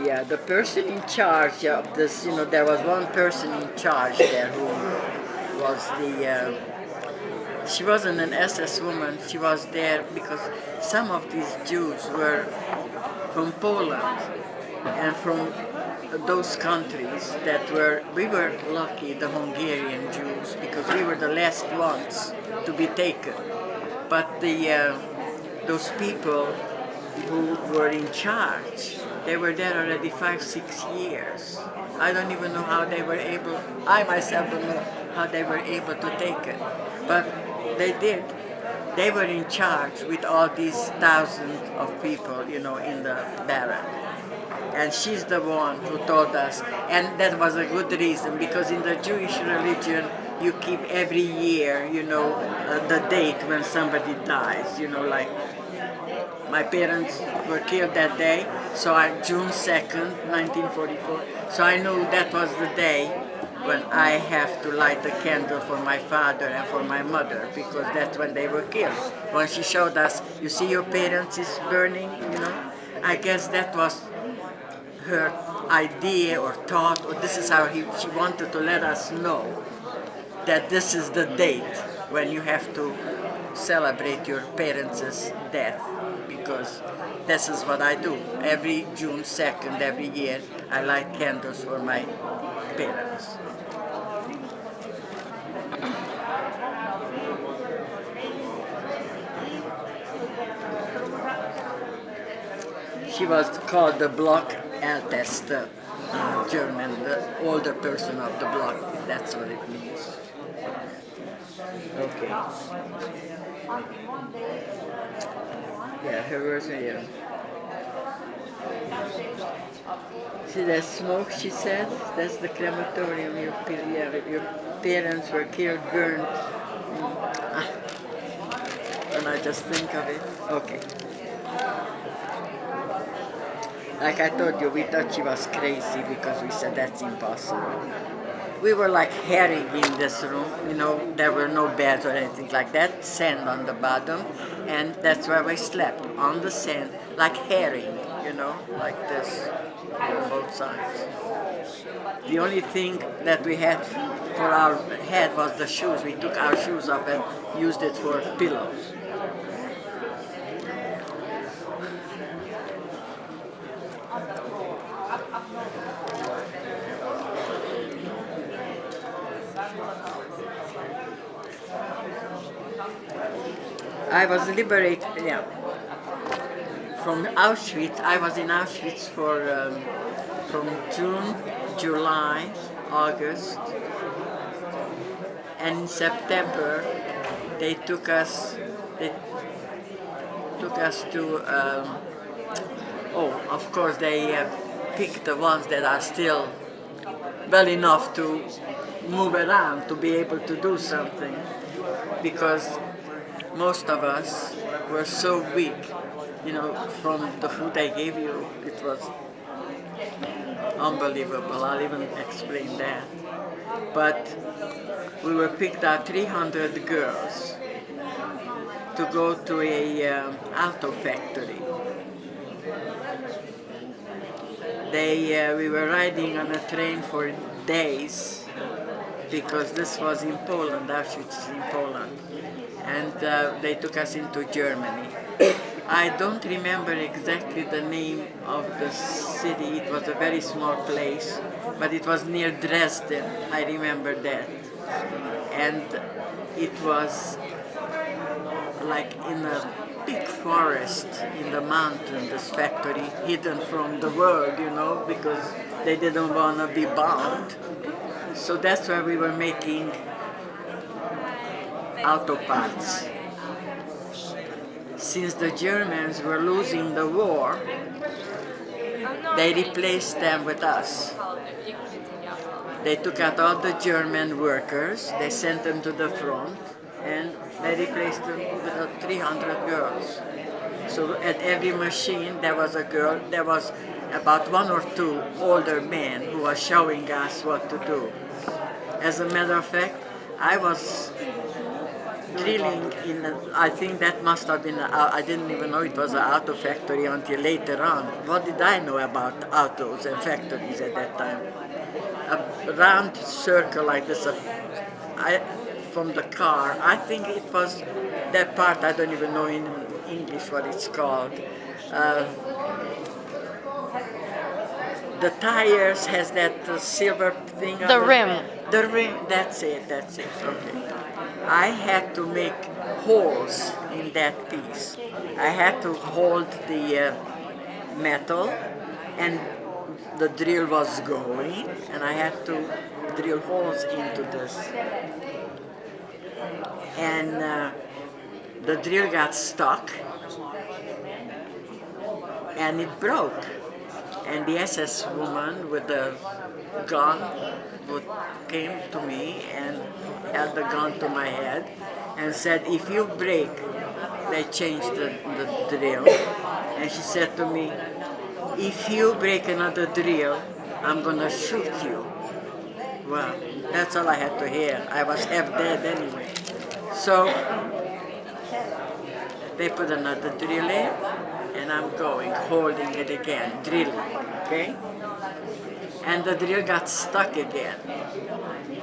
Yeah, the person in charge of this, there was one person in charge there who was she wasn't an SS woman, she was there because some of these Jews were from Poland and from those countries we were lucky, the Hungarian Jews, because we were the last ones to be taken. But those people who were in charge, they were there already 5, 6 years. I don't even know how they were able, I myself don't know how they were able to take it. But they did. They were in charge with all these thousands of people, in the barrack. And she's the one who told us, and that was a good reason, because in the Jewish religion you keep every year, the date when somebody dies, like my parents were killed that day, so June 2nd, 1944, so I knew that was the day when I have to light a candle for my father and for my mother, because that's when they were killed. When she showed us, you see your parents is burning, I guess that was her idea or thought, or this is how she wanted to let us know that this is the date when you have to celebrate your parents' death, because this is what I do. Every June 2nd, every year, I light candles for my parents. She was called the Block Älteste in German, the older person of the block. That's what it means. Okay. Yeah, her words are here. See that smoke, she said? That's the crematorium. Your parents were killed, burned. And I just think of it. Okay. Like I told you, we thought she was crazy because we said that's impossible. We were like herring in this room, there were no beds or anything like that, sand on the bottom, and that's where we slept, on the sand, like herring, like this, on both sides. The only thing that we had for our head was the shoes. We took our shoes off and used it for pillows. I was liberated, yeah, from Auschwitz. I was in Auschwitz from June, July, August, and in September they took us to, of course they picked the ones that are still well enough to move around, to be able to do something, because most of us were so weak, from the food they gave you. It was unbelievable. I'll even explain that. But we were picked out 300 girls to go to a auto factory. We were riding on a train for days, because this was in Poland, Auschwitz is in Poland, and they took us into Germany. I don't remember exactly the name of the city. It was a very small place, but it was near Dresden. I remember that. And it was like in a big forest in the mountain, this factory, hidden from the world, because they didn't want to be bombed. So that's where we were making auto parts. Since the Germans were losing the war, they replaced them with us. They took out all the German workers, they sent them to the front, and they replaced them with 300 girls. So at every machine there was a girl, there was about 1 or 2 older men who were showing us what to do. As a matter of fact, I was drilling in, I think that must have been, I didn't even know it was an auto factory until later on. What did I know about autos and factories at that time? A round circle like this, I, from the car. I think it was that part, I don't even know in English what it's called. Uh, the tires has that silver thing on The rim. the rim, that's it, okay. I had to make holes in that piece. I had to hold the metal, and the drill was going, and I had to drill holes into this. And the drill got stuck, and it broke. And the SS woman with the gun came to me and held the gun to my head and said, if you break, they changed the drill. And she said to me, if you break another drill, I'm gonna shoot you. Well, that's all I had to hear. I was half dead anyway. So they put another drill in, and I'm going, holding it again, drilling, okay? And the drill got stuck again.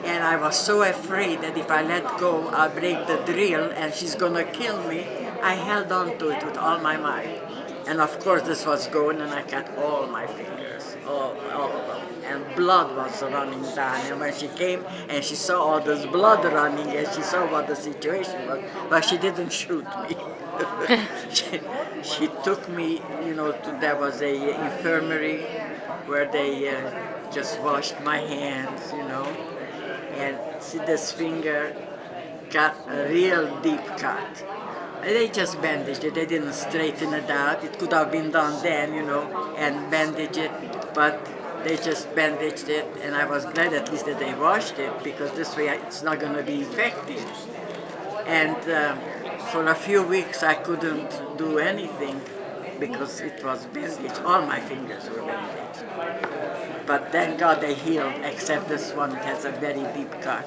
And I was so afraid that if I let go, I'll break the drill and she's gonna kill me. I held on to it with all my might. And of course this was going, and I cut all my fingers, all of them. And blood was running down. And when she came and she saw all this blood running and she saw what the situation was, but she didn't shoot me. she took me, there was a infirmary where they just washed my hands, and see this finger got a real deep cut. They just bandaged it, they didn't straighten it out. It could have been done then, and bandage it, but they just bandaged it, and I was glad at least that they washed it, because this way it's not going to be infected. And for a few weeks I couldn't do anything because it was bandaged. All my fingers were bandaged. But thank God they healed, except this one has a very deep cut.